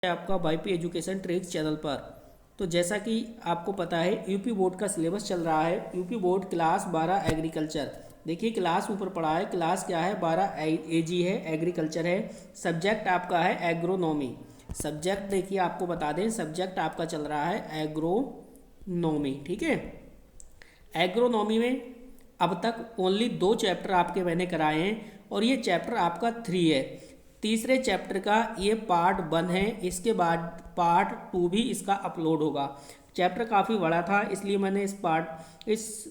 आपका YP education tricks channel पर। तो जैसा कि आपको पता है यूपी बोर्ड का सिलेबस चल रहा है। UP board class 12 agriculture. देखिए क्लास ऊपर पड़ा है, क्लास क्या है 12 एजी है, एग्रीकल्चर है। सब्जेक्ट आपका है एग्रोनॉमी। सब्जेक्ट देखिए आपको बता दें, सब्जेक्ट आपका चल रहा है एग्रोनॉमी। ठीक है, एग्रोनॉमी में अब तक ओनली 2 चैप्टर आपके मैंने कराए हैं और ये चैप्टर आपका 3 है। तीसरे चैप्टर का ये पार्ट 1 है, इसके बाद पार्ट 2 भी इसका अपलोड होगा। चैप्टर काफ़ी बड़ा था इसलिए मैंने इस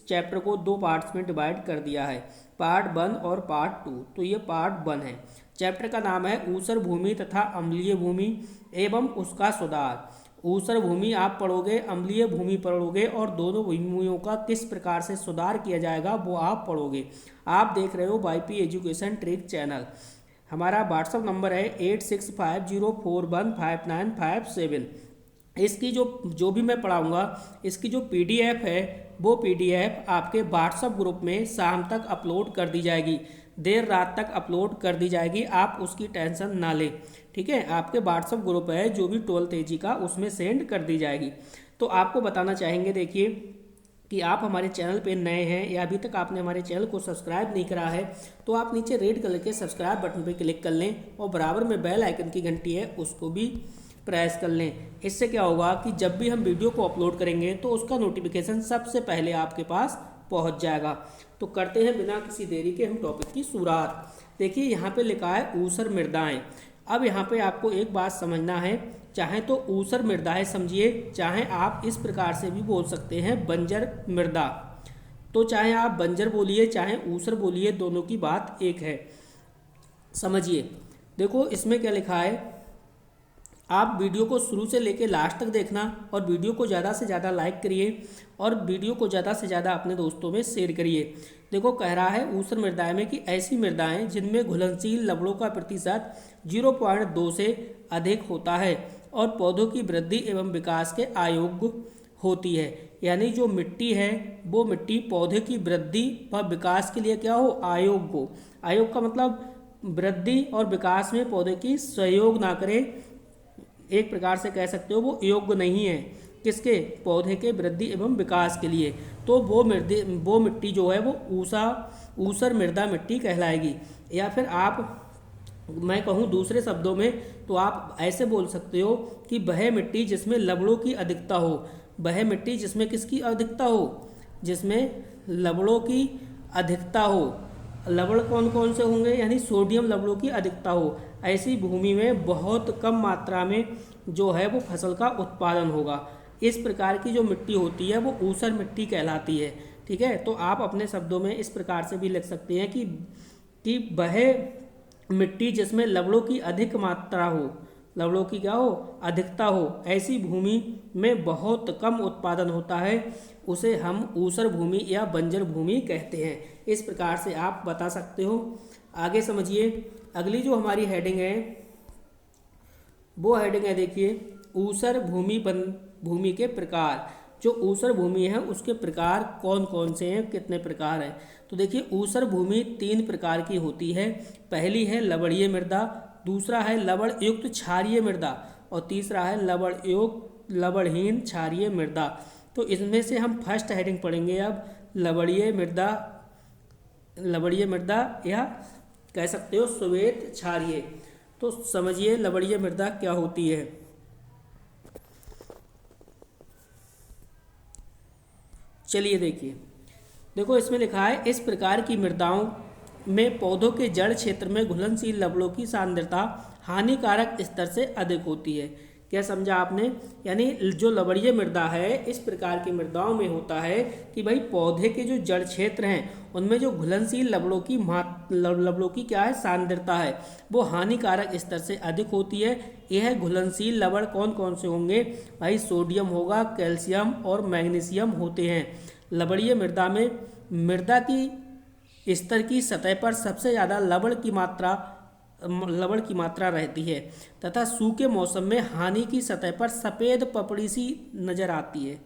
चैप्टर को 2 पार्ट्स में डिवाइड कर दिया है, पार्ट 1 और पार्ट 2। तो ये पार्ट 1 है। चैप्टर का नाम है ऊसर भूमि तथा अम्लीय भूमि एवं उसका सुधार। ऊसर भूमि आप पढ़ोगे, अम्लीय भूमि पढ़ोगे और दोनों भूमियों का किस प्रकार से सुधार किया जाएगा वो आप पढ़ोगे। आप देख रहे हो वाईपी एजुकेशन ट्रिक चैनल। हमारा व्हाट्सअप नंबर है 8650415957। इसकी जो भी मैं पढ़ाऊँगा, इसकी जो पीडीएफ है वो पीडीएफ आपके व्हाट्सअप ग्रुप में शाम तक अपलोड कर दी जाएगी, देर रात तक अपलोड कर दी जाएगी। आप उसकी टेंशन ना लें, ठीक है। आपके व्हाट्सअप ग्रुप है जो भी 12th एजी का, उसमें सेंड कर दी जाएगी। तो आपको बताना चाहेंगे, देखिए कि आप हमारे चैनल पे नए हैं या अभी तक आपने हमारे चैनल को सब्सक्राइब नहीं करा है तो आप नीचे रेड कलर के सब्सक्राइब बटन पे क्लिक कर लें और बराबर में बेल आइकन की घंटी है उसको भी प्रेस कर लें। इससे क्या होगा कि जब भी हम वीडियो को अपलोड करेंगे तो उसका नोटिफिकेशन सबसे पहले आपके पास पहुंच जाएगा। तो करते हैं बिना किसी देरी के हम टॉपिक की शुरुआत। देखिए यहाँ पे लिखा है ऊसर मृदाएं। अब यहाँ पे आपको एक बात समझना है, चाहे तो ऊसर मृदाएं समझिए, चाहे आप इस प्रकार से भी बोल सकते हैं बंजर मृदा। तो चाहे आप बंजर बोलिए चाहे ऊसर बोलिए, दोनों की बात एक है, समझिए। देखो इसमें क्या लिखा है, आप वीडियो को शुरू से लेकर लास्ट तक देखना और वीडियो को ज़्यादा से ज़्यादा लाइक करिए और वीडियो को ज़्यादा से ज़्यादा अपने दोस्तों में शेयर करिए। देखो कह रहा है ऊसर मृदाएं में कि ऐसी मृदाएं जिनमें घुलनशील लवणों का प्रतिशत 0.2 से अधिक होता है और पौधों की वृद्धि एवं विकास के अयोग्य होती है। यानी जो मिट्टी है वो मिट्टी पौधे की वृद्धि व विकास के लिए क्या हो, अयोग्य हो। अयोग्य का मतलब वृद्धि और विकास में पौधे की सहयोग ना करे, एक प्रकार से कह सकते हो वो योग्य नहीं है किसके, पौधे के वृद्धि एवं विकास के लिए। तो वो मिट्टी जो है वो ऊसर मृदा मिट्टी कहलाएगी। या फिर आप, मैं कहूँ दूसरे शब्दों में, तो आप ऐसे बोल सकते हो कि वह मिट्टी जिसमें लवणों की अधिकता हो। वह मिट्टी जिसमें किसकी अधिकता हो, जिसमें लवणों की अधिकता हो। लवण कौन कौन से होंगे, यानी सोडियम लवणों की अधिकता हो। ऐसी भूमि में बहुत कम मात्रा में जो है वो फसल का उत्पादन होगा। इस प्रकार की जो मिट्टी होती है वो ऊसर मिट्टी कहलाती है, ठीक है। तो आप अपने शब्दों में इस प्रकार से भी लिख सकते हैं कि वह मिट्टी जिसमें लवणों की अधिक मात्रा हो, लवणों की क्या हो, अधिकता हो, ऐसी भूमि में बहुत कम उत्पादन होता है, उसे हम ऊसर भूमि या बंजर भूमि कहते हैं। इस प्रकार से आप बता सकते हो। आगे समझिए, अगली जो हमारी हेडिंग है वो हेडिंग है, देखिए ऊसर भूमि के प्रकार। जो ऊसर भूमि है उसके प्रकार कौन कौन से हैं, कितने प्रकार हैं। तो देखिए ऊसर भूमि 3 प्रकार की होती है। पहली है लवणीय मृदा, दूसरा है लवण युक्त क्षारीय मृदा और तीसरा है लवणहीन क्षारीय मृदा। तो इसमें से हम फर्स्ट हेडिंग पढ़ेंगे अब, लवणीय मृदा या कह सकते हो श्वेत क्षारीय। तो समझिए लवणीय मृदा क्या होती है। चलिए देखो इसमें लिखा है, इस प्रकार की मृदाओं में पौधों के जड़ क्षेत्र में घुलनशील लवणों की सांद्रता हानिकारक स्तर से अधिक होती है। क्या समझा आपने, यानी जो लवणीय मृदा है इस प्रकार की मृदाओं में होता है कि भाई पौधे के जो जड़ क्षेत्र हैं उनमें जो घुलनशील लवणों की क्या है, सांद्रता है, वो हानिकारक स्तर से अधिक होती है। यह घुलनशील लवण कौन कौन से होंगे भाई, सोडियम होगा, कैल्शियम और मैग्नीशियम होते हैं। लवणीय मृदा में मृदा की स्तर की सतह पर सबसे ज़्यादा लवण की मात्रा रहती है तथा सूखे मौसम में हानि की सतह पर सफ़ेद पपड़ी सी नजर आती है।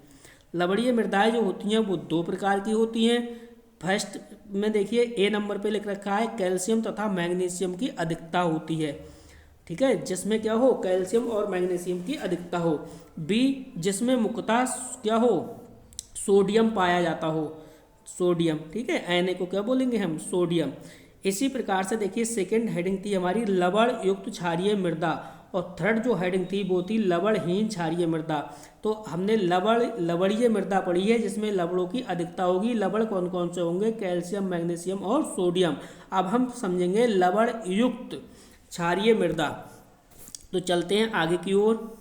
लवणीय मृदाएं जो होती हैं वो 2 प्रकार की होती हैं। फर्स्ट में देखिए ए नंबर पे लिख रखा है, कैल्शियम तथा मैग्नीशियम की अधिकता होती है। ठीक है, जिसमें क्या हो, कैल्शियम और मैग्नीशियम की अधिकता हो। बी, जिसमें मुख्यतः क्या हो, सोडियम पाया जाता हो, सोडियम, ठीक है, Na को क्या बोलेंगे हम, सोडियम। इसी प्रकार से देखिए सेकंड हेडिंग थी हमारी लवण युक्त क्षारीय मृदा, और थर्ड जो हेडिंग थी वो थी लवणहीन क्षारीय मृदा। तो हमने लवणीय मृदा पढ़ी है जिसमें लवणों की अधिकता होगी। लवण कौन कौन से होंगे, कैल्शियम, मैग्नीशियम और सोडियम। अब हम समझेंगे लवण युक्त क्षारीय मृदा। तो चलते हैं आगे की ओर।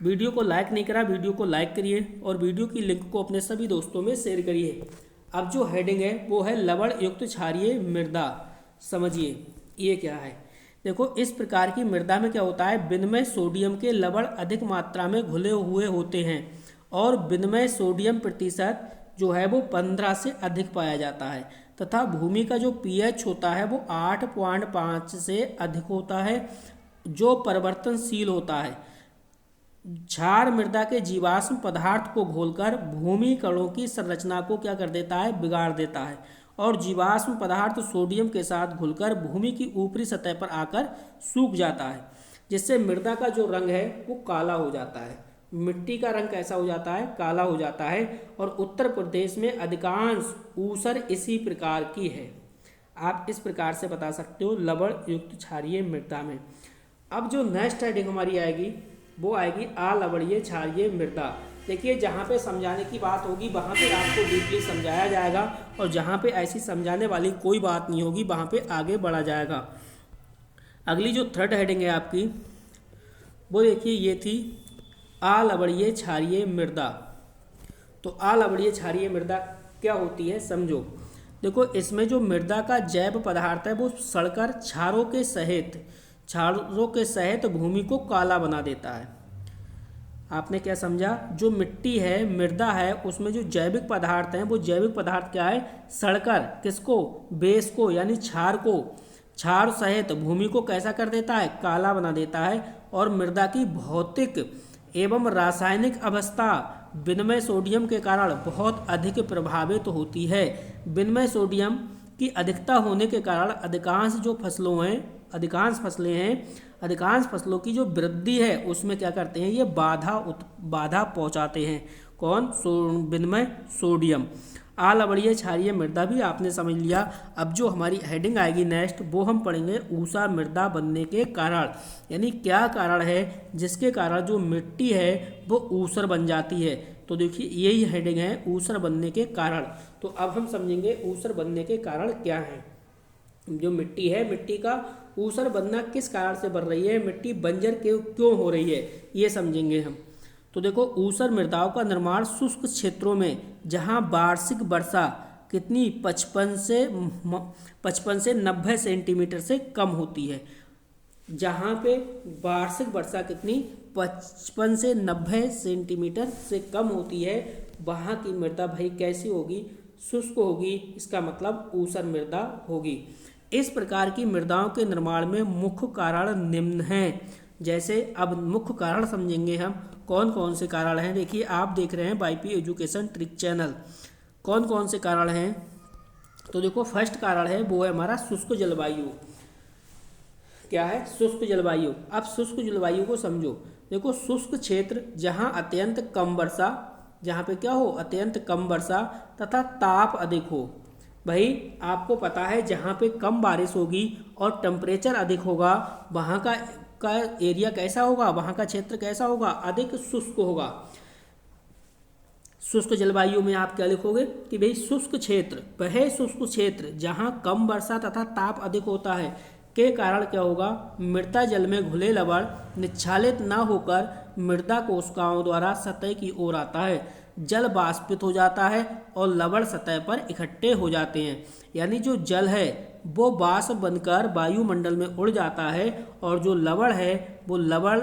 वीडियो को लाइक नहीं करा, वीडियो को लाइक करिए और वीडियो की लिंक को अपने सभी दोस्तों में शेयर करिए। अब जो हेडिंग है वो है लवण युक्त क्षारीय मृदा। समझिए ये क्या है। देखो इस प्रकार की मृदा में क्या होता है, विनिमय सोडियम के लवण अधिक मात्रा में घुले हुए होते हैं और विनिमय सोडियम प्रतिशत जो है वो 15 से अधिक पाया जाता है, तथा भूमि का जो पीएच होता है वो 8.5 से अधिक होता है, जो परिवर्तनशील होता है। क्षार मृदा के जीवाश्म पदार्थ को घोलकर भूमि कणों की संरचना को क्या कर देता है, बिगाड़ देता है, और जीवाश्म पदार्थ सोडियम के साथ घुलकर भूमि की ऊपरी सतह पर आकर सूख जाता है, जिससे मृदा का जो रंग है वो काला हो जाता है। मिट्टी का रंग कैसा हो जाता है, काला हो जाता है। और उत्तर प्रदेश में अधिकांश ऊसर इसी प्रकार की है। आप इस प्रकार से बता सकते हो लवण युक्त क्षारीय मृदा में। अब जो नेक्स्ट हेडिंग हमारी आएगी वो आएगी अलवणीय क्षारीय मृदा। देखिए जहाँ पे समझाने की बात होगी वहाँ पे आपको डीपली समझाया जाएगा, और जहाँ पे ऐसी समझाने वाली कोई बात नहीं होगी वहाँ पे आगे बढ़ा जाएगा। अगली जो थर्ड हेडिंग है आपकी वो देखिए ये थी अलवणीय क्षारीय मृदा। तो अलवणीय क्षारीय मृदा क्या होती है समझो। देखो इसमें जो मृदा का जैव पदार्थ है वो सड़कर क्षारों के सहित भूमि को काला बना देता है। आपने क्या समझा, जो मिट्टी है, मृदा है, उसमें जो जैविक पदार्थ हैं वो जैविक पदार्थ क्या है, सड़कर किसको, बेस को यानी क्षार सहित भूमि को कैसा कर देता है, काला बना देता है। और मृदा की भौतिक एवं रासायनिक अवस्था विनिमय सोडियम के कारण बहुत अधिक प्रभावित होती है। विनिमय सोडियम की अधिकता होने के कारण अधिकांश फसलों की जो वृद्धि है उसमें क्या करते हैं, ये बाधा पहुंचाते हैं। कौन, विनिमय सोडियम। अलवणीय क्षारीय मृदा भी आपने समझ लिया। अब जो हमारी हेडिंग आएगी नेक्स्ट वो हम पढ़ेंगे ऊषा मृदा बनने के कारण, यानी क्या कारण है जिसके कारण जो मिट्टी है वो ऊसर बन जाती है। तो देखिए यही हेडिंग है, ऊसर बनने के कारण। तो अब हम समझेंगे ऊसर बनने के कारण क्या है। जो मिट्टी है, मिट्टी का ऊसर बनना किस कारण से बन रही है, मिट्टी बंजर क्यों हो रही है, ये समझेंगे हम। तो देखो ऊसर मृदाओं का निर्माण शुष्क क्षेत्रों में जहां वार्षिक वर्षा कितनी 55 से 90 सेंटीमीटर से कम होती है। जहाँ पे वार्षिक वर्षा कितनी 55 से 90 सेंटीमीटर से कम होती है, वहाँ की मृदा भाई कैसी होगी, शुष्क होगी। इसका मतलब ऊसर मृदा होगी। इस प्रकार की मृदाओं के निर्माण में मुख्य कारण निम्न हैं। जैसे अब मुख्य कारण समझेंगे हम, कौन कौन से कारण हैं। देखिए आप देख रहे हैं वाईपी एजुकेशन ट्रिक चैनल। कौन कौन से कारण हैं, तो देखो फर्स्ट कारण है वो है हमारा शुष्क जलवायु। क्या है, शुष्क जलवायु। अब शुष्क जलवायु को समझो। देखो शुष्क क्षेत्र जहाँ अत्यंत कम वर्षा, जहाँ पे क्या हो, अत्यंत कम वर्षा तथा ताप अधिक हो। भाई आपको पता है जहाँ पे कम बारिश होगी और टेम्परेचर अधिक होगा, वहाँ का एरिया कैसा होगा, वहाँ का क्षेत्र कैसा होगा, अधिक शुष्क होगा। शुष्क जलवायु में आप क्या लिखोगे कि भाई शुष्क क्षेत्र, वह शुष्क क्षेत्र जहाँ कम वर्षा तथा ताप अधिक होता है के कारण क्या होगा, मृदा जल में घुले लवण निच्छालित न होकर मृदा कोशिकाओं द्वारा सतह की ओर आता है, जल वाष्पित हो जाता है और लवण सतह पर इकट्ठे हो जाते हैं। यानी जो जल है वो वाष्प बनकर वायुमंडल में उड़ जाता है, और जो लवण है वो लवण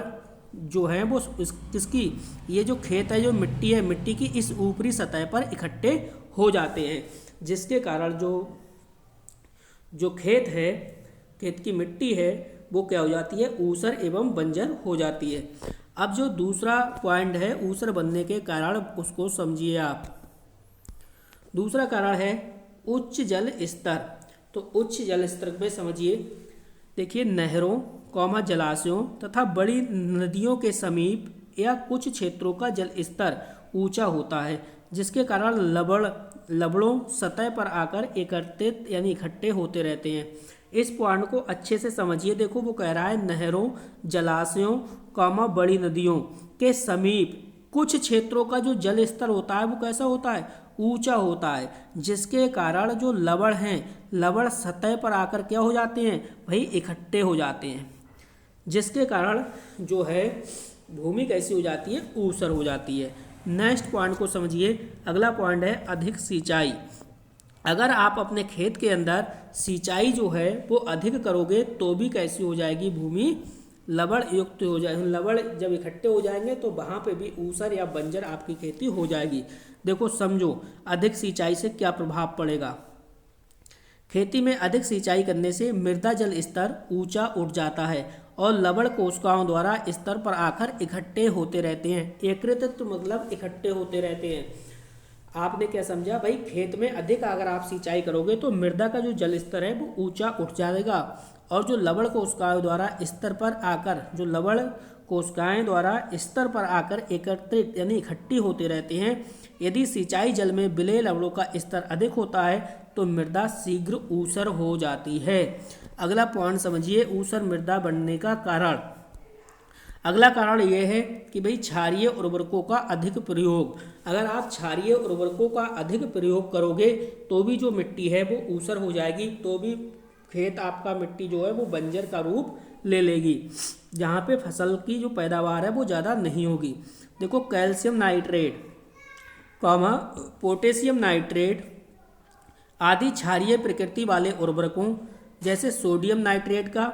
जो है वो किसकी, ये जो खेत है, जो मिट्टी है, मिट्टी की इस ऊपरी सतह पर इकट्ठे हो जाते हैं, जिसके कारण जो खेत है, खेत की मिट्टी है वो क्या हो जाती है, ऊसर एवं बंजर हो जाती है। अब जो दूसरा पॉइंट है ऊसर बनने के कारण, उसको समझिए आप। दूसरा कारण है उच्च जल स्तर। तो उच्च जल स्तर में समझिए, देखिए नहरों, जलाशयों तथा बड़ी नदियों के समीप या कुछ क्षेत्रों का जल स्तर ऊंचा होता है, जिसके कारण लवणों सतह पर आकर एकत्रित यानी इकट्ठे होते रहते हैं। इस पॉइंट को अच्छे से समझिए। देखो वो कह रहा है नहरों, जलाशयों, बड़ी नदियों के समीप कुछ क्षेत्रों का जो जल स्तर होता है वो कैसा होता है, ऊंचा होता है, जिसके कारण जो लवण हैं, लवण सतह पर आकर क्या हो जाते हैं भाई, इकट्ठे हो जाते हैं, जिसके कारण जो है भूमि कैसी हो जाती है, ऊसर हो जाती है। नेक्स्ट पॉइंट को समझिए। अगला पॉइंट है अधिक सिंचाई। अगर आप अपने खेत के अंदर सिंचाई जो है वो अधिक करोगे तो भी कैसी हो जाएगी भूमि, लवण युक्त हो जाए। लवण जब इकट्ठे हो जाएंगे तो वहाँ पे भी ऊसर या बंजर आपकी खेती हो जाएगी। देखो समझो अधिक सिंचाई से क्या प्रभाव पड़ेगा। खेती में अधिक सिंचाई करने से मृदा जल स्तर ऊंचा उठ जाता है और लवण कोशिकाओं द्वारा स्तर पर आकर इकट्ठे होते रहते हैं। एकत्रित मतलब इकट्ठे होते रहते हैं। आपने क्या समझा भाई, खेत में अधिक अगर आप सिंचाई करोगे तो मृदा का जो जल स्तर है वो ऊंचा उठ जाएगा और जो लवण कोशिकाओं द्वारा स्तर पर आकर जो लवण कोशिकाएं द्वारा स्तर पर आकर एकत्रित यानी इकट्ठी होते रहते हैं। यदि सिंचाई जल में विलेय लवणों का स्तर अधिक होता है तो मृदा शीघ्र ऊसर हो जाती है। अगला पॉइंट समझिए, ऊसर मृदा बनने का कारण। अगला कारण यह है कि भाई क्षारीय उर्वरकों का अधिक प्रयोग। अगर आप क्षारीय उर्वरकों का अधिक प्रयोग करोगे तो भी जो मिट्टी है वो ऊसर हो जाएगी, तो भी खेत आपका मिट्टी जो है वो बंजर का रूप ले लेगी, जहाँ पे फसल की जो पैदावार है वो ज़्यादा नहीं होगी। देखो कैल्शियम नाइट्रेट, पोटेशियम नाइट्रेट आदि क्षारीय प्रकृति वाले उर्वरकों जैसे सोडियम नाइट्रेट का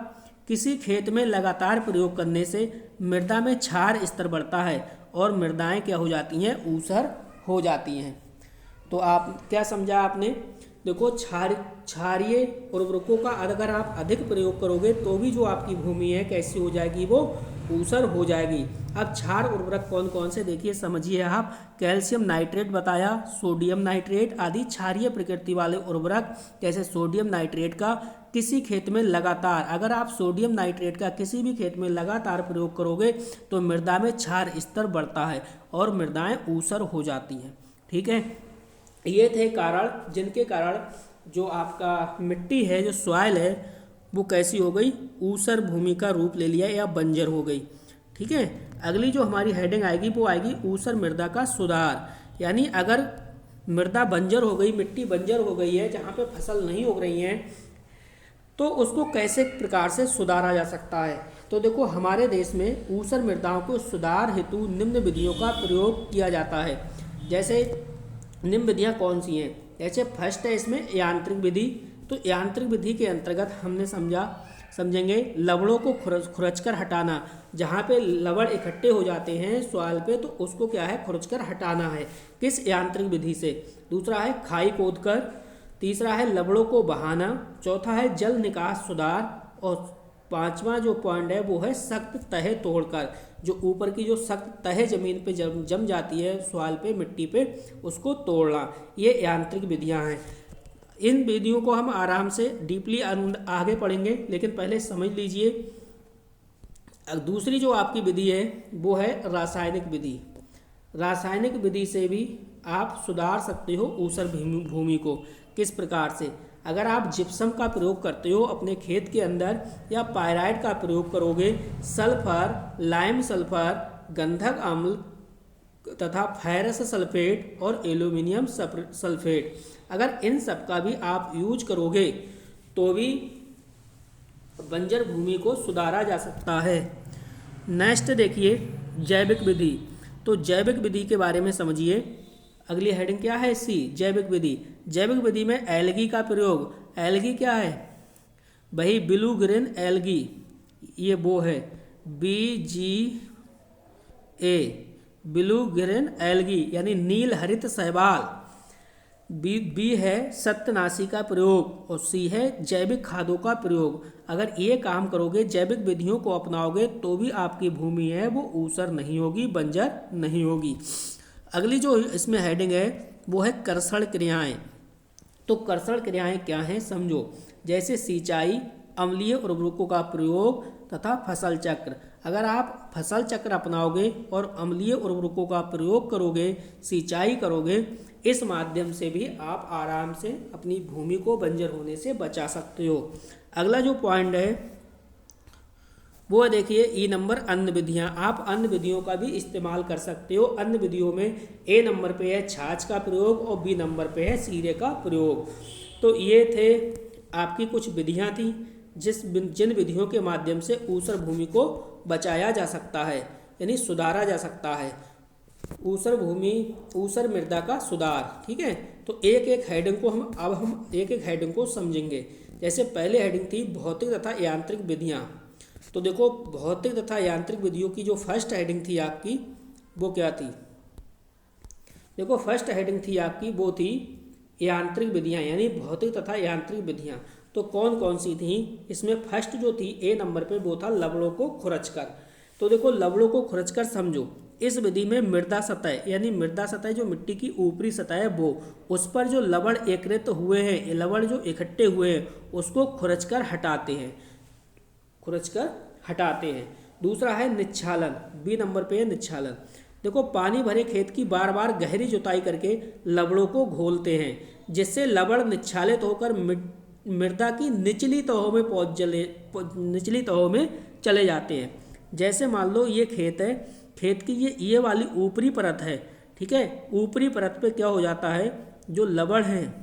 किसी खेत में लगातार प्रयोग करने से मृदा में क्षार स्तर बढ़ता है और मृदाएं क्या हो जाती हैं, ऊसर हो जाती हैं। तो आप क्या समझा आपने। देखो क्षारीय उर्वरकों का अगर आप अधिक प्रयोग करोगे तो भी जो आपकी भूमि है कैसी हो जाएगी, वो ऊसर हो जाएगी। अब क्षार उर्वरक कौन कौन से देखिए समझिए आप। कैल्शियम नाइट्रेट बताया, सोडियम नाइट्रेट आदि क्षारीय प्रकृति वाले उर्वरक जैसे सोडियम नाइट्रेट का किसी खेत में लगातार, अगर आप सोडियम नाइट्रेट का किसी भी खेत में लगातार प्रयोग करोगे तो मृदा में क्षार स्तर बढ़ता है और मृदाएं ऊसर हो जाती हैं। ठीक है, ये थे कारण जिनके कारण जो आपका मिट्टी है, जो सॉइल है वो कैसी हो गई, ऊसर भूमि का रूप ले लिया या बंजर हो गई। ठीक है, अगली जो हमारी हेडिंग आएगी वो आएगी ऊसर मृदा का सुधार। यानी अगर मृदा बंजर हो गई, मिट्टी बंजर हो गई है जहाँ पे फसल नहीं उग रही है, तो उसको कैसे प्रकार से सुधारा जा सकता है। तो देखो हमारे देश में ऊसर मृदाओं को सुधार हेतु निम्न विधियों का प्रयोग किया जाता है। जैसे निम्न विधियाँ कौन सी हैं, जैसे फर्स्ट है इसमें यांत्रिक विधि। तो यांत्रिक विधि के अंतर्गत हमने समझेंगे लवणों को खुरच कर हटाना। जहाँ पे लवण इकट्ठे हो जाते हैं सॉइल पे तो उसको क्या है, खुरच कर हटाना है। किस यांत्रिक विधि से। दूसरा है खाई खोद कर। तीसरा है लवणों को बहाना। चौथा है जल निकास सुधार। और पांचवा जो पॉइंट है वो है सख्त तह तोड़कर। जो ऊपर की जो सख्त तह जमीन पे जम जाती है सॉइल पे, मिट्टी पे, उसको तोड़ना। ये यांत्रिक विधियां हैं। इन विधियों को हम आराम से डीपली आगे पढ़ेंगे, लेकिन पहले समझ लीजिए। दूसरी जो आपकी विधि है वो है रासायनिक विधि। रासायनिक विधि से भी आप सुधार सकते हो ऊसर भूमि को। किस प्रकार से, अगर आप जिप्सम का प्रयोग करते हो अपने खेत के अंदर या पायराइट का प्रयोग करोगे, सल्फर, लाइम सल्फर, गंधक अम्ल तथा फेरस सल्फेट और एल्यूमिनियम सल्फेट, अगर इन सब का भी आप यूज करोगे तो भी बंजर भूमि को सुधारा जा सकता है। नेक्स्ट देखिए जैविक विधि। तो जैविक विधि के बारे में समझिए। अगली हेडिंग क्या है सी, जैविक विधि। जैविक विधि में एल्गी का प्रयोग। एल्गी क्या है भाई, ब्लू ग्रीन एल्गी, ये वो है BGA, ब्लू ग्रीन एल्गी यानी नील हरित शैवाल। बी है सत्तनाशी का प्रयोग और सी है जैविक खादों का प्रयोग। अगर ये काम करोगे, जैविक विधियों को अपनाओगे तो भी आपकी भूमि है वो ऊसर नहीं होगी, बंजर नहीं होगी। अगली जो इसमें हेडिंग है वो है कर्षण क्रियाएं। तो कर्षण क्रियाएं क्या हैं समझो। जैसे सिंचाई, अम्लीय उर्वरकों का प्रयोग, तथा फसल चक्र। अगर आप फसल चक्र अपनाओगे और अम्लीय उर्वरकों का प्रयोग करोगे, सिंचाई करोगे, इस माध्यम से भी आप आराम से अपनी भूमि को बंजर होने से बचा सकते हो। अगला जो पॉइंट है वो देखिए ई नंबर अन्य विधियाँ। आप अन्य विधियों का भी इस्तेमाल कर सकते हो। अन्य विधियों में ए नंबर पे है छाछ का प्रयोग और बी नंबर पे है सीरे का प्रयोग। तो ये थे आपकी कुछ विधियाँ थी जिन विधियों के माध्यम से ऊसर भूमि को बचाया जा सकता है, यानी सुधारा जा सकता है। ऊसर मृदा का सुधार। ठीक है, तो एक एक हेडिंग को हम एक एक हेडिंग को समझेंगे। जैसे पहले हेडिंग थी भौतिक तथा यांत्रिक विधियाँ। तो देखो भौतिक तथा यांत्रिक विधियों की जो फर्स्ट हेडिंग थी आपकी वो क्या थी? देखो फर्स्ट हेडिंग थी आपकी वो थी यांत्रिक विधियाँ, यानी भौतिक तथा यांत्रिक विधियाँ। तो कौन कौन सी थी इसमें? फर्स्ट जो थी ए नंबर पे वो था लवणों को खुरचकर। तो देखो लवणों को खुरचकर समझो। इस विधि में मृदा सतह, यानी मृदा सतह जो मिट्टी की ऊपरी सतह है वो, उस पर जो लवण एकत्रित हुए हैं, लवण जो इकट्ठे हुए हैं उसको खुरचकर हटाते हैं। दूसरा है निच्छालन, बी नंबर पे है निच्छालन। देखो पानी भरे खेत की बार बार गहरी जुताई करके लवणों को घोलते हैं, जिससे लवण निच्छालित होकर मृदा की निचली तहों में चले जाते हैं। जैसे मान लो ये खेत है, खेत की ये वाली ऊपरी परत है। ठीक है, ऊपरी परत पे क्या हो जाता है, जो लवण है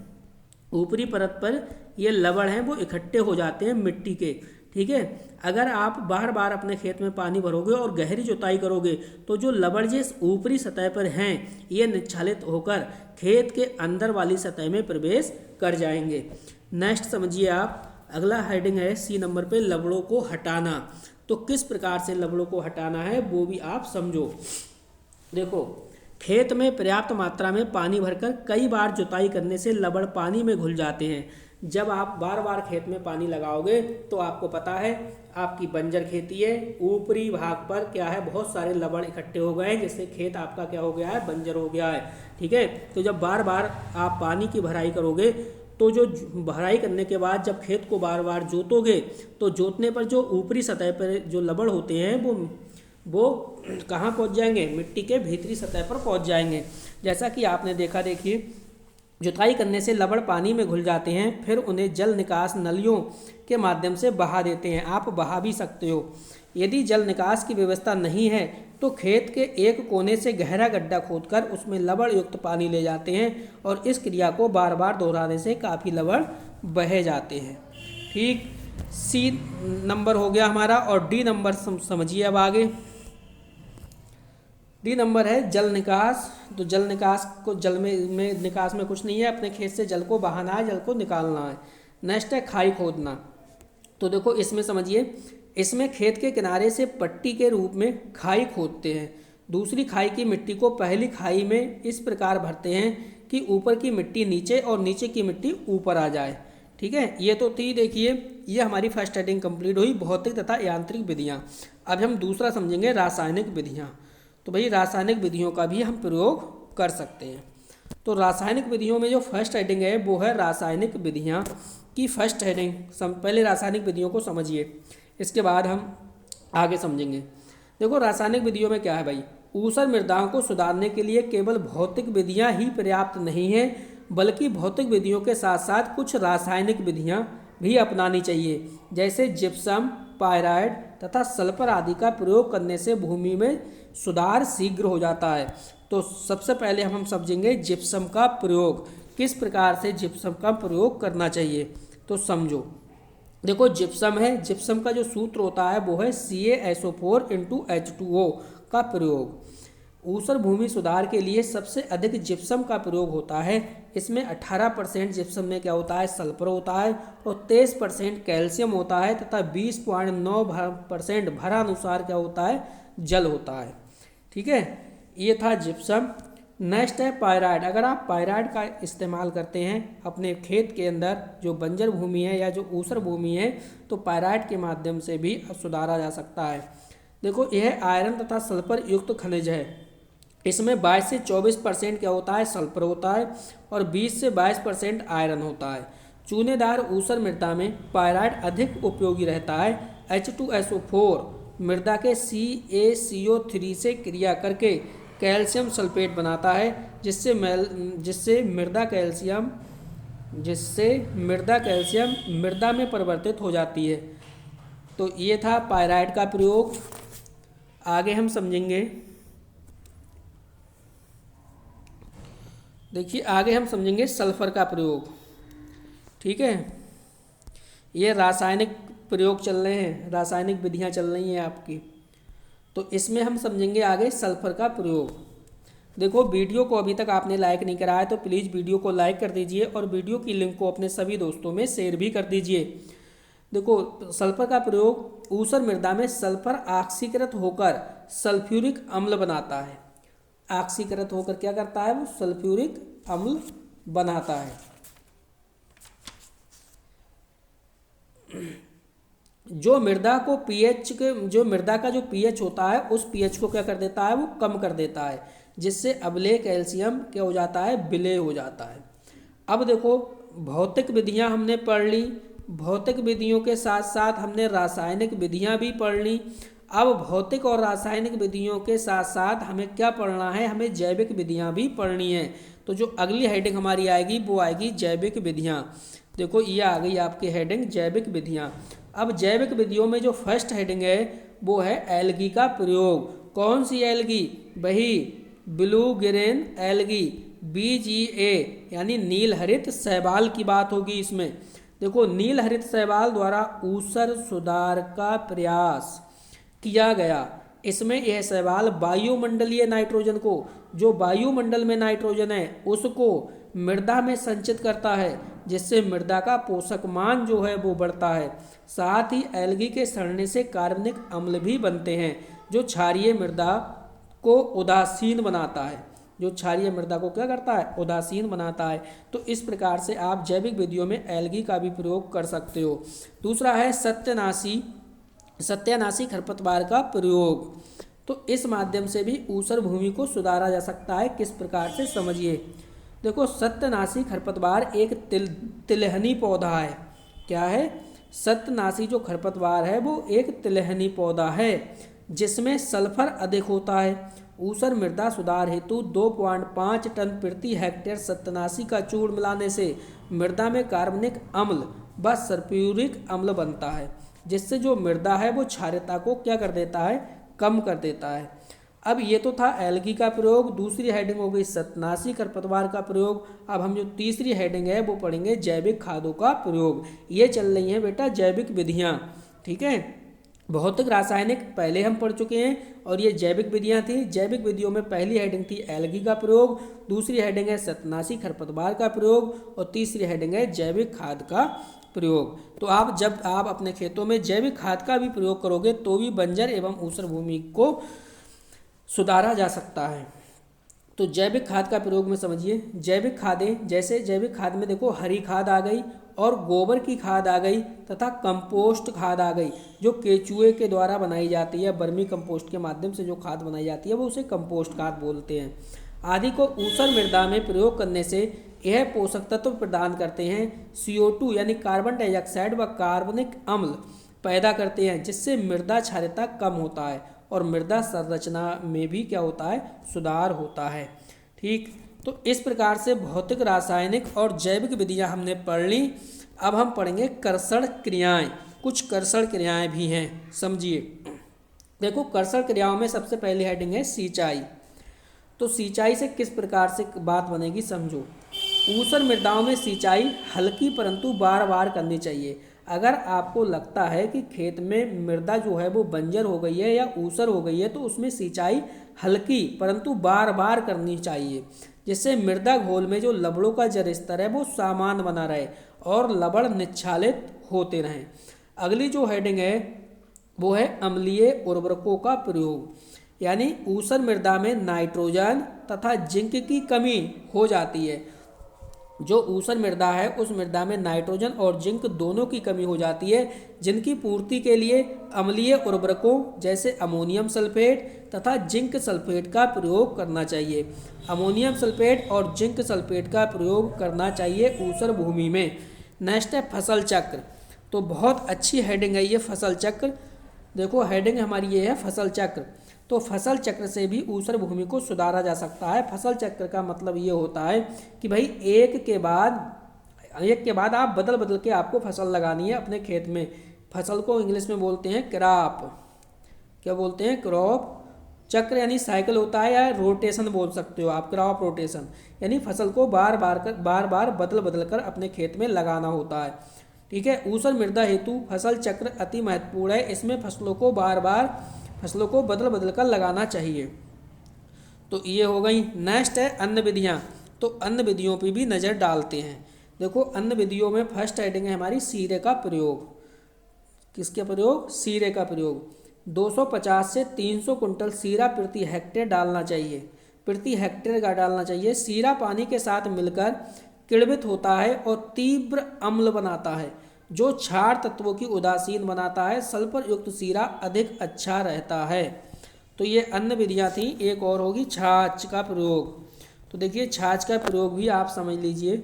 ऊपरी परत पर ये लवण हैं वो इकट्ठे हो जाते हैं मिट्टी के। ठीक है, अगर आप बार बार अपने खेत में पानी भरोगे और गहरी जुताई करोगे तो जो लवण जिस ऊपरी सतह पर हैं ये निच्छालित होकर खेत के अंदर वाली सतह में प्रवेश कर जाएंगे। नेक्स्ट समझिए आप, अगला हेडिंग है सी नंबर पे लवणों को हटाना। तो किस प्रकार से लवणों को हटाना है वो भी आप समझो। देखो खेत में पर्याप्त मात्रा में पानी भरकर कई बार जुताई करने से लवण पानी में घुल जाते हैं। जब आप बार बार खेत में पानी लगाओगे तो आपको पता है आपकी बंजर खेती है, ऊपरी भाग पर क्या है बहुत सारे लवण इकट्ठे हो गए हैं, जिससे खेत आपका क्या हो गया है, बंजर हो गया है। ठीक है, तो जब बार बार आप पानी की भराई करोगे तो जो भराई करने के बाद जब खेत को बार बार जोतोगे तो जोतने पर जो ऊपरी सतह पर जो लवण होते हैं वो कहाँ पहुँच जाएंगे, मिट्टी के भीतरी सतह पर पहुँच जाएंगे। जैसा कि आपने देखा, देखिए जुताई करने से लवण पानी में घुल जाते हैं, फिर उन्हें जल निकास नलियों के माध्यम से बहा देते हैं। आप बहा भी सकते हो। यदि जल निकास की व्यवस्था नहीं है तो खेत के एक कोने से गहरा गड्ढा खोदकर उसमें लवण युक्त पानी ले जाते हैं और इस क्रिया को बार बार दोहराने से काफ़ी लवण बहे जाते हैं। ठीक, सी नंबर हो गया हमारा। और डी नंबर समझिए अब आगे। डी नंबर है जल निकास। तो जल निकास को जल में निकास में कुछ नहीं है, अपने खेत से जल को बहाना है, जल को निकालना है। नेक्स्ट है खाई खोदना। तो देखो इसमें समझिए, इसमें खेत के किनारे से पट्टी के रूप में खाई खोदते हैं। दूसरी खाई की मिट्टी को पहली खाई में इस प्रकार भरते हैं कि ऊपर की मिट्टी नीचे और नीचे की मिट्टी ऊपर आ जाए। ठीक है, ये तो थी, देखिए ये हमारी फर्स्ट हेडिंग कंप्लीट हुई, भौतिक तथा यांत्रिक विधियाँ। अब हम दूसरा समझेंगे रासायनिक विधियाँ। तो भाई रासायनिक विधियों का भी हम प्रयोग कर सकते हैं। तो रासायनिक विधियों में जो फर्स्ट हेडिंग है वो है रासायनिक विधियाँ की फर्स्ट हेडिंग। पहले रासायनिक विधियों को समझिए, इसके बाद हम आगे समझेंगे। देखो रासायनिक विधियों में क्या है भाई, ऊसर मृदाओं को सुधारने के लिए केवल भौतिक विधियाँ ही पर्याप्त नहीं है, बल्कि भौतिक विधियों के साथ साथ कुछ रासायनिक विधियाँ भी अपनानी चाहिए। जैसे जिप्सम, पायराइड तथा सल्फर आदि का प्रयोग करने से भूमि में सुधार शीघ्र हो जाता है। तो सबसे पहले हम समझेंगे जिप्सम का प्रयोग, किस प्रकार से जिप्सम का प्रयोग करना चाहिए। तो समझो, देखो जिप्सम है, जिप्सम का जो सूत्र होता है वो है CaSO4 का प्रयोग। ऊसर भूमि सुधार के लिए सबसे अधिक जिप्सम का प्रयोग होता है। इसमें 18% जिप्सम में क्या होता है, सल्फर होता है और 23% कैल्शियम होता है तथा 20.9% भरानुसार क्या होता है, जल होता है। ठीक है, ये था जिप्सम। नेक्स्ट है पायराइड। अगर आप पायराइड का इस्तेमाल करते हैं अपने खेत के अंदर, जो बंजर भूमि है या जो ऊसर भूमि है, तो पायराइड के माध्यम से भी सुधारा जा सकता है। देखो यह आयरन तथा सल्फर युक्त खनिज है। इसमें 22 से 24% क्या होता है, सल्फर होता है और 20 से 22% आयरन होता है। चूनेदार ऊसर मृदा में पायराइड अधिक उपयोगी रहता है, H2SO4 मृदा के CaCO3 से क्रिया करके कैल्शियम सल्फेट बनाता है, जिससे मृदा कैल्शियम मृदा में परिवर्तित हो जाती है। तो ये था पायराइट का प्रयोग। आगे हम समझेंगे, देखिए आगे हम समझेंगे सल्फर का प्रयोग। ठीक है, ये रासायनिक प्रयोग चल रहे हैं, रासायनिक विधियां चल रही हैं आपकी, तो इसमें हम समझेंगे आगे सल्फर का प्रयोग। देखो वीडियो को अभी तक आपने लाइक नहीं करा है तो प्लीज़ वीडियो को लाइक कर दीजिए और वीडियो की लिंक को अपने सभी दोस्तों में शेयर भी कर दीजिए। देखो सल्फर का प्रयोग ऊसर मृदा में सल्फर ऑक्सीकृत होकर सल्फ्यूरिक अम्ल बनाता है। ऑक्सीकृत होकर क्या करता है, वो सल्फ्यूरिक अम्ल बनाता है। जो मृदा का जो पीएच होता है उस पीएच को क्या कर देता है, वो कम कर देता है, जिससे अम्लीय कैल्शियम क्या हो जाता है, विलय हो जाता है। अब देखो भौतिक विधियां हमने पढ़ ली, भौतिक विधियों के साथ साथ हमने रासायनिक विधियां भी पढ़ ली। अब भौतिक और रासायनिक विधियों के साथ साथ हमें क्या पढ़ना है, हमें जैविक विधियां भी पढ़नी है। तो जो अगली हेडिंग हमारी आएगी वो आएगी जैविक विधियां। देखो ये आ गई आपकी हेडिंग जैविक विधियां। अब जैविक विधियों में जो फर्स्ट हेडिंग है वो है एल्गी का प्रयोग। कौन सी एल्गी, वही ब्लू ग्रीन एल्गी, BGA यानी नील हरित शैवाल की बात होगी इसमें। देखो नील हरित शैवाल द्वारा ऊसर सुधार का प्रयास किया गया। इसमें यह शैवाल वायुमंडलीय नाइट्रोजन को, जो वायुमंडल में नाइट्रोजन है उसको मृदा में संचित करता है, जिससे मृदा का पोषक मान जो है वो बढ़ता है। साथ ही एल्गी के सड़ने से कार्बनिक अम्ल भी बनते हैं, जो क्षारीय मृदा को उदासीन बनाता है, जो क्षारीय मृदा को क्या करता है, उदासीन बनाता है। तो इस प्रकार से आप जैविक विधियों में एल्गी का भी प्रयोग कर सकते हो। दूसरा है सत्यानाशी खरपतवार का प्रयोग। तो इस माध्यम से भी ऊसर भूमि को सुधारा जा सकता है। किस प्रकार से, समझिए। देखो सत्यानाशी खरपतवार एक तिलहनी पौधा है। क्या है, सत्यानाशी जो खरपतवार है वो एक तिलहनी पौधा है जिसमें सल्फर अधिक होता है। ऊसर मृदा सुधार हेतु 2.5 टन प्रति हेक्टेयर सत्यानाशी का चूर्ण मिलाने से मृदा में कार्बनिक अम्ल व सल्फ्यूरिक अम्ल बनता है, जिससे जो मृदा है वो क्षारीयता को क्या कर देता है, कम कर देता है। अब ये तो था एल्गी का प्रयोग। दूसरी हेडिंग हो गई सत्यानाशी खरपतवार का प्रयोग। अब हम जो तीसरी हेडिंग है वो पढ़ेंगे जैविक खादों का प्रयोग। ये चल रही हैं बेटा जैविक विधियाँ। ठीक है, भौतिक रासायनिक पहले हम पढ़ चुके हैं और ये जैविक विधियाँ थी। जैविक विधियों में पहली हेडिंग थी एल्गी का प्रयोग, दूसरी हेडिंग है सत्यानाशी खरपतवार का प्रयोग और तीसरी हेडिंग है जैविक खाद का प्रयोग। तो जब आप अपने खेतों में जैविक खाद का भी प्रयोग करोगे तो भी बंजर एवं ऊसर भूमि को सुधारा जा सकता है। तो जैविक खाद का प्रयोग में समझिए, जैविक खादें जैसे जैविक खाद में देखो हरी खाद आ गई और गोबर की खाद आ गई तथा कंपोस्ट खाद आ गई, जो केचुए के द्वारा बनाई जाती है। वर्मी कंपोस्ट के माध्यम से जो खाद बनाई जाती है वो उसे कंपोस्ट खाद बोलते हैं। आदि को ऊसर मृदा में प्रयोग करने से यह पोषक तत्व प्रदान करते हैं, CO2 यानी कार्बन डाइऑक्साइड व कार्बनिक अम्ल पैदा करते हैं, जिससे मृदा क्षारीयता कम होता है और मृदा संरचना में भी क्या होता है, सुधार होता है। ठीक, तो इस प्रकार से भौतिक रासायनिक और जैविक विधियां हमने पढ़ ली। अब हम पढ़ेंगे कर्षण क्रियाएं। कुछ कर्षण क्रियाएं भी हैं, समझिए। देखो कर्षण क्रियाओं में सबसे पहली हेडिंग है सिंचाई। तो सिंचाई से किस प्रकार से बात बनेगी, समझो। ऊसर मृदाओं में सिंचाई हल्की परंतु बार बार करनी चाहिए। अगर आपको लगता है कि खेत में मृदा जो है वो बंजर हो गई है या ऊसर हो गई है तो उसमें सिंचाई हल्की परंतु बार बार करनी चाहिए, जिससे मृदा घोल में जो लवणों का जल स्तर है वो समान बना रहे और लवण निच्छालित होते रहें। अगली जो हेडिंग है वो है अम्लीय उर्वरकों का प्रयोग। यानी ऊसर मृदा में नाइट्रोजन तथा जिंक की कमी हो जाती है। जो ऊसर मृदा है उस मृदा में नाइट्रोजन और जिंक दोनों की कमी हो जाती है, जिनकी पूर्ति के लिए अम्लीय उर्वरकों जैसे अमोनियम सल्फेट तथा जिंक सल्फेट का प्रयोग करना चाहिए। अमोनियम सल्फेट और जिंक सल्फेट का प्रयोग करना चाहिए ऊसर भूमि में। नेक्स्ट है फसल चक्र। तो बहुत अच्छी हेडिंग है ये फसल चक्र। देखो हेडिंग हमारी ये है फसल चक्र। तो फसल चक्र से भी ऊसर भूमि को सुधारा जा सकता है। फसल चक्र का मतलब ये होता है कि भाई एक के बाद आप बदल बदल के आपको फसल लगानी है अपने खेत में। फसल को इंग्लिश में बोलते हैं क्रॉप। क्या बोलते हैं? क्रॉप। चक्र यानी साइकिल होता है, या रोटेशन बोल सकते हो आप, क्रॉप रोटेशन, यानी फसल को बार बार बदल बदल कर अपने खेत में लगाना होता है। ठीक है। ऊसर मृदा हेतु फसल चक्र अति महत्वपूर्ण है। इसमें फसलों को बदल बदल कर लगाना चाहिए। तो ये हो गई। नेक्स्ट है अन्न विधियाँ। तो अन्न विधियों पर भी नज़र डालते हैं। देखो अन्न विधियों में फर्स्ट हेडिंग है हमारी सीरे का प्रयोग। किसके प्रयोग? सीरे का प्रयोग। 250 से 300 कुंटल सीरा प्रति हेक्टेयर डालना चाहिए। प्रति हेक्टेयर का डालना चाहिए। सीरा पानी के साथ मिलकर किण्वित होता है और तीव्र अम्ल बनाता है, जो क्षार तत्वों की उदासीन बनाता है। सल्फर युक्त सीरा अधिक अच्छा रहता है। तो ये अन्न विधियाँ थी। एक और होगी छाछ का प्रयोग। तो देखिए छाछ का प्रयोग भी आप समझ लीजिए।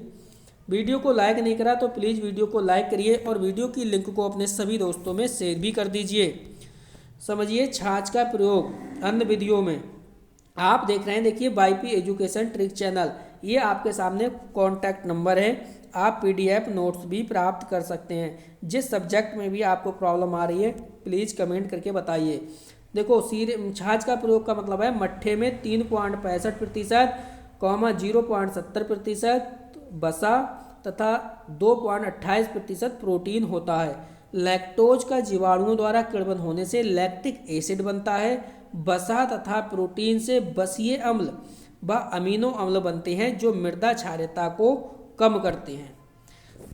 वीडियो को लाइक नहीं करा तो प्लीज़ वीडियो को लाइक करिए और वीडियो की लिंक को अपने सभी दोस्तों में शेयर भी कर दीजिए। समझिए छाछ का प्रयोग अन्न विधियों में। आप देख रहे हैं, देखिए वाईपी एजुकेशन ट्रिक चैनल, ये आपके सामने कॉन्टैक्ट नंबर है। आप पीडीएफ नोट्स भी प्राप्त कर सकते हैं। जिस सब्जेक्ट में भी आपको प्रॉब्लम आ रही है प्लीज़ कमेंट करके बताइए। देखो छाछ का प्रयोग का मतलब है मट्ठे में 3.65% 0.70% वसा तथा 2.28% प्रोटीन होता है। लैक्टोज का जीवाणुओं द्वारा किण्वन होने से लैक्टिक एसिड बनता है। वसा तथा प्रोटीन से बसीय अम्ल व अमीनो अम्ल बनते हैं, जो मृदा क्षारीयता को कम करते हैं।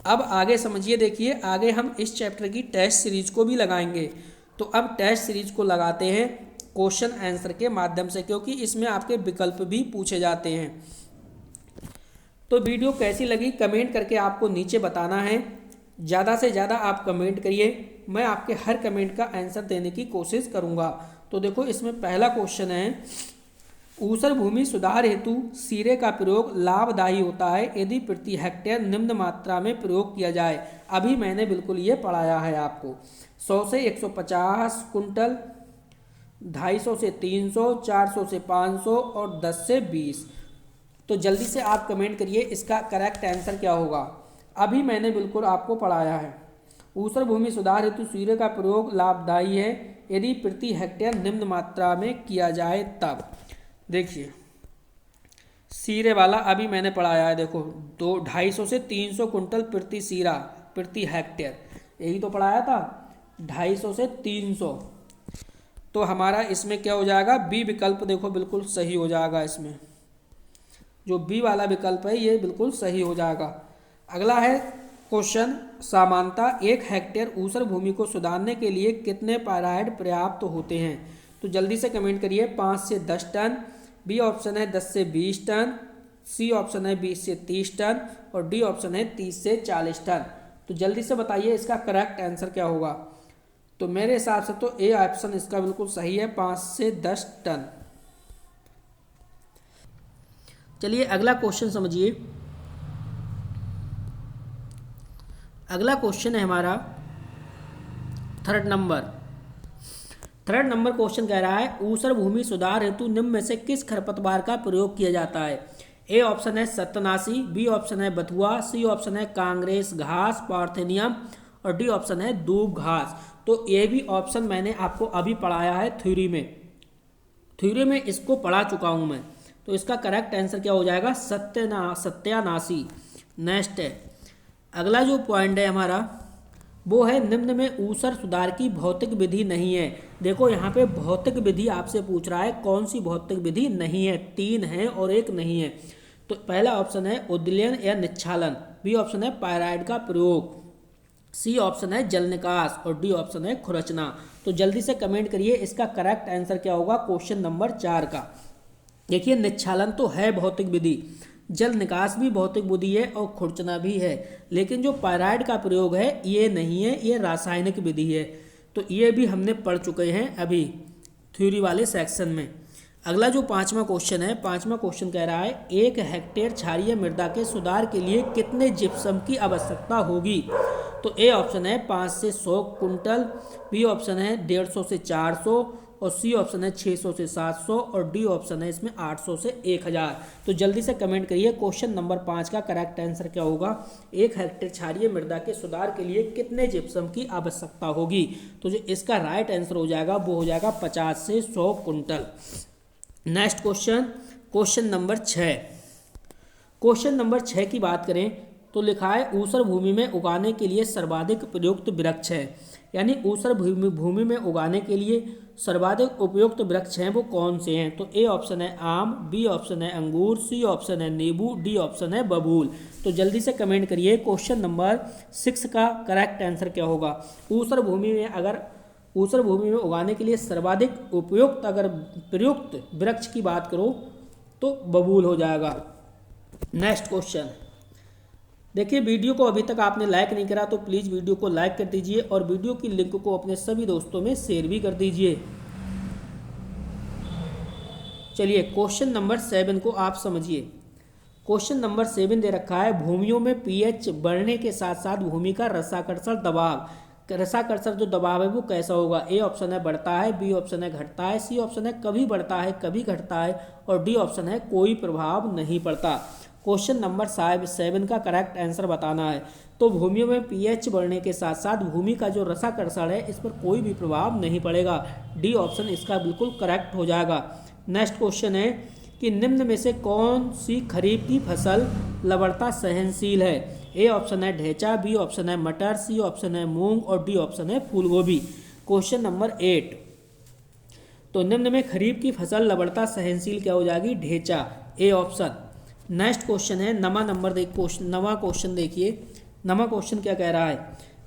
अब आगे समझिए। देखिए आगे हम इस चैप्टर की टेस्ट सीरीज को भी लगाएंगे। तो अब टेस्ट सीरीज को लगाते हैं क्वेश्चन आंसर के माध्यम से, क्योंकि इसमें आपके विकल्प भी पूछे जाते हैं। तो वीडियो कैसी लगी कमेंट करके आपको नीचे बताना है। ज़्यादा से ज़्यादा आप कमेंट करिए, मैं आपके हर कमेंट का आंसर देने की कोशिश करूँगा। तो देखो इसमें पहला क्वेश्चन है, ऊसर भूमि सुधार हेतु सीरे का प्रयोग लाभदायी होता है यदि प्रति हेक्टेयर निम्न मात्रा में प्रयोग किया जाए। अभी मैंने बिल्कुल ये पढ़ाया है आपको। 100 से 150 कुंटल, 250 से 300, 400 से 500 और 10 से 20। तो जल्दी से आप कमेंट करिए इसका करेक्ट आंसर क्या होगा। अभी मैंने बिल्कुल आपको पढ़ाया है। ऊसर भूमि सुधार हेतु सीरे का प्रयोग लाभदायी है यदि प्रति हेक्टेयर निम्न मात्रा में किया जाए तब। देखिए सीरे वाला अभी मैंने पढ़ाया है। देखो 250 से 300 कुंटल प्रति सीरा प्रति हेक्टेयर, यही तो पढ़ाया था। 250 से 300। तो हमारा इसमें क्या हो जाएगा? बी विकल्प देखो बिल्कुल सही हो जाएगा। इसमें जो बी वाला विकल्प है ये बिल्कुल सही हो जाएगा। अगला है क्वेश्चन, समानता 1 हेक्टेयर ऊसर भूमि को सुधारने के लिए कितने पायराइड पर्याप्त होते हैं? तो जल्दी से कमेंट करिए। 5 से 10 टन, बी ऑप्शन है 10 से 20 टन, सी ऑप्शन है 20 से 30 टन और डी ऑप्शन है 30 से 40 टन। तो जल्दी से बताइए इसका करेक्ट आंसर क्या होगा। तो मेरे हिसाब से तो ए ऑप्शन इसका बिल्कुल सही है, 5 से 10 टन। चलिए अगला क्वेश्चन समझिए। अगला क्वेश्चन है हमारा थर्ड नंबर क्वेश्चन कह रहा है, ऊसर भूमि सुधार हेतु निम्न में से किस खरपतवार का प्रयोग किया जाता है? ए ऑप्शन है सत्तनाशी, बी ऑप्शन है बथुआ, सी ऑप्शन है कांग्रेस घास पार्थेनियम और डी ऑप्शन है दूब घास। तो ये भी ऑप्शन मैंने आपको अभी पढ़ाया है थ्योरी में इसको पढ़ा चुका हूँ मैं। तो इसका करेक्ट आंसर क्या हो जाएगा? सत्यानाशी। नेक्स्ट है अगला जो पॉइंट है हमारा वो है, निम्न में ऊसर सुधार की भौतिक विधि नहीं है। देखो यहाँ पे भौतिक विधि आपसे पूछ रहा है, कौन सी भौतिक विधि नहीं है? 3 है और 1 नहीं है। तो पहला ऑप्शन है उद्दीलन या निच्छालन, बी ऑप्शन है पायराइड का प्रयोग, सी ऑप्शन है जल निकास और डी ऑप्शन है खुरचना। तो जल्दी से कमेंट करिए इसका करेक्ट आंसर क्या होगा क्वेश्चन नंबर 4 का। देखिए निच्छालन तो है भौतिक विधि, जल निकास भी भौतिक विधि है और खुरचना भी है, लेकिन जो पायराइड का प्रयोग है ये नहीं है, ये रासायनिक विधि है। तो ये भी हमने पढ़ चुके हैं अभी थ्योरी वाले सेक्शन में। अगला जो 5वां क्वेश्चन है, 5वां क्वेश्चन कह रहा है 1 हेक्टेयर क्षारीय मृदा के सुधार के लिए कितने जिप्सम की आवश्यकता होगी? तो ए ऑप्शन है 5 से 100 कुंटल, बी ऑप्शन है 150 से 400 और सी ऑप्शन है 600 से 700 और डी ऑप्शन है इसमें 800 से 1000। तो जल्दी से कमेंट करिए क्वेश्चन नंबर 5 का करेक्ट आंसर क्या होगा। 1 हेक्टेयर क्षारीय मृदा के सुधार के लिए कितने जिप्सम की आवश्यकता होगी। तो जो इसका राइट आंसर हो जाएगा वो हो जाएगा 50 से 100 quintal. Next question, question number 6। Question number 6 की बात करें तो लिखा है ऊसर भूमि में उगाने के लिए सर्वाधिक प्रयुक्त वृक्ष है, यानी ऊसर भूमि में उगाने के लिए सर्वाधिक उपयुक्त वृक्ष हैं वो कौन से हैं। तो ए ऑप्शन है आम, बी ऑप्शन है अंगूर, सी ऑप्शन है नींबू, डी ऑप्शन है बबूल। तो जल्दी से कमेंट करिए क्वेश्चन नंबर 6 का करेक्ट आंसर क्या होगा। ऊसर भूमि में उगाने के लिए सर्वाधिक उपयुक्त अगर प्रयुक्त वृक्ष की बात करो तो बबूल हो जाएगा। नेक्स्ट क्वेश्चन देखिए, वीडियो को अभी तक आपने लाइक नहीं करा तो प्लीज़ वीडियो को लाइक कर दीजिए और वीडियो की लिंक को अपने सभी दोस्तों में शेयर भी कर दीजिए। चलिए क्वेश्चन नंबर 7 को आप समझिए। क्वेश्चन नंबर 7 दे रखा है भूमियों में पीएच बढ़ने के साथ साथ भूमि का रसाकर्षण दबाव, रसाकर्षण जो दबाव है वो कैसा होगा। ए ऑप्शन है बढ़ता है, बी ऑप्शन है घटता है, सी ऑप्शन है कभी बढ़ता है कभी घटता है और डी ऑप्शन है कोई प्रभाव नहीं पड़ता। क्वेश्चन नंबर 7 का करेक्ट आंसर बताना है। तो भूमियों में पीएच बढ़ने के साथ साथ भूमि का जो रसाकर्षण है इस पर कोई भी प्रभाव नहीं पड़ेगा। डी ऑप्शन इसका बिल्कुल करेक्ट हो जाएगा। नेक्स्ट क्वेश्चन है कि निम्न में से कौन सी खरीफ की फसल लवणता सहनशील है। ए ऑप्शन है ढेंचा, बी ऑप्शन है मटर, सी ऑप्शन है मूंग और डी ऑप्शन है फूलगोभी। क्वेश्चन नंबर 8, तो निम्न में खरीफ की फसल लवणता सहनशील क्या हो जाएगी, ढेंचा, ए ऑप्शन। नेक्स्ट क्वेश्चन है नवा क्वेश्चन देखिए। नवा क्वेश्चन क्या कह रहा है,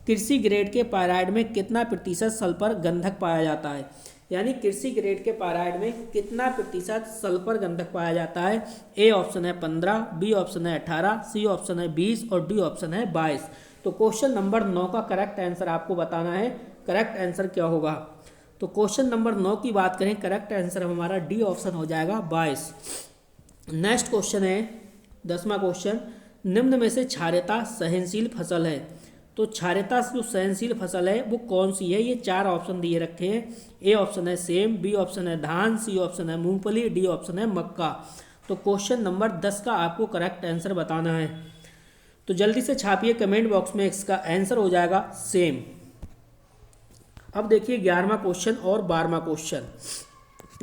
कृषि ग्रेड के पायराइड में कितना प्रतिशत सल्फर गंधक पाया जाता है, यानी कृषि ग्रेड के पायराइड में कितना प्रतिशत सल्फर गंधक पाया जाता है। ए ऑप्शन है 15, बी ऑप्शन है 18, सी ऑप्शन है 20 और डी ऑप्शन है 22। तो क्वेश्चन नंबर 9 का करेक्ट आंसर आपको बताना है, करेक्ट आंसर क्या होगा। तो क्वेश्चन नंबर 9 की बात करें, करेक्ट आंसर हमारा डी ऑप्शन हो जाएगा 22। नेक्स्ट क्वेश्चन है 10वां क्वेश्चन, निम्न में से क्षारीयता सहनशील फसल है। तो क्षारीयता जो सहनशील फसल है वो कौन सी है, ये 4 ऑप्शन दिए रखे हैं। ए ऑप्शन है सेम, बी ऑप्शन है धान, सी ऑप्शन है मूंगफली, डी ऑप्शन है मक्का। तो क्वेश्चन नंबर 10 का आपको करेक्ट आंसर बताना है। तो जल्दी से छापिए कमेंट बॉक्स में, इसका आंसर हो जाएगा सेम। अब देखिए 11वां क्वेश्चन और 12वां क्वेश्चन।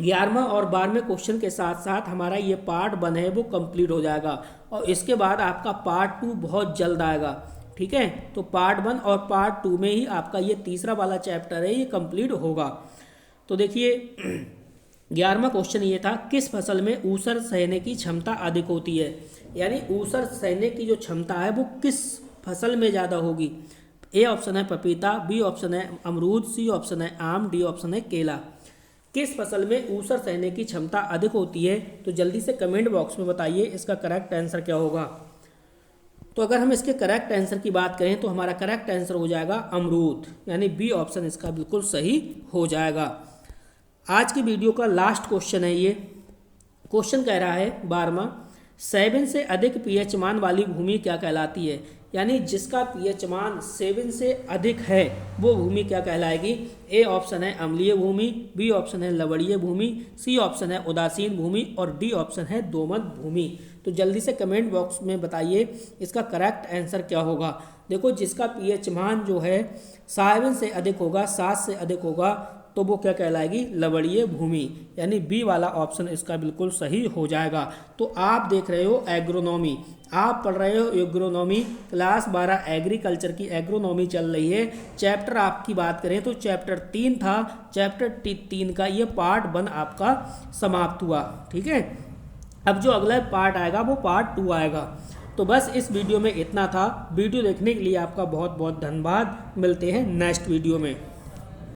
11वां और 12वें क्वेश्चन के साथ साथ हमारा ये पार्ट 1 है वो कंप्लीट हो जाएगा और इसके बाद आपका पार्ट 2 बहुत जल्द आएगा। ठीक है, तो पार्ट 1 और पार्ट 2 में ही आपका ये तीसरा वाला चैप्टर है ये कंप्लीट होगा। तो देखिए 11वां क्वेश्चन ये था, किस फसल में ऊसर सहने की क्षमता अधिक होती है, यानी ऊसर सहने की जो क्षमता है वो किस फसल में ज़्यादा होगी। ए ऑप्शन है पपीता, बी ऑप्शन है अमरूद, सी ऑप्शन है आम, डी ऑप्शन है केला। किस फसल में ऊसर सहने की क्षमता अधिक होती है, तो जल्दी से कमेंट बॉक्स में बताइए इसका करेक्ट आंसर क्या होगा। तो अगर हम इसके करेक्ट आंसर की बात करें तो हमारा करेक्ट आंसर हो जाएगा अमरूद, यानी बी ऑप्शन इसका बिल्कुल सही हो जाएगा। आज की वीडियो का लास्ट क्वेश्चन है ये। क्वेश्चन कह रहा है 12वां, 7 से अधिक पीएच मान वाली भूमि क्या कहलाती है, यानी जिसका पीएच मान 7 से अधिक है वो भूमि क्या कहलाएगी। ए ऑप्शन है अम्लीय भूमि, बी ऑप्शन है लवणीय भूमि, सी ऑप्शन है उदासीन भूमि और डी ऑप्शन है दोमट भूमि। तो जल्दी से कमेंट बॉक्स में बताइए इसका करेक्ट आंसर क्या होगा। देखो जिसका पीएच मान जो है 7 से अधिक होगा, 7 से अधिक होगा तो वो क्या कहलाएगी, लवणीय भूमि, यानी बी वाला ऑप्शन इसका बिल्कुल सही हो जाएगा। तो आप देख रहे हो एग्रोनॉमी, आप पढ़ रहे हो एग्रोनॉमी, क्लास 12 एग्रीकल्चर की एग्रोनॉमी चल रही है। चैप्टर आपकी बात करें तो चैप्टर 3 था, चैप्टर 3 का ये पार्ट 1 आपका समाप्त हुआ। ठीक है, अब जो अगला पार्ट आएगा वो पार्ट 2 आएगा। तो बस इस वीडियो में इतना था। वीडियो देखने के लिए आपका बहुत बहुत धन्यवाद। मिलते हैं नेक्स्ट वीडियो में।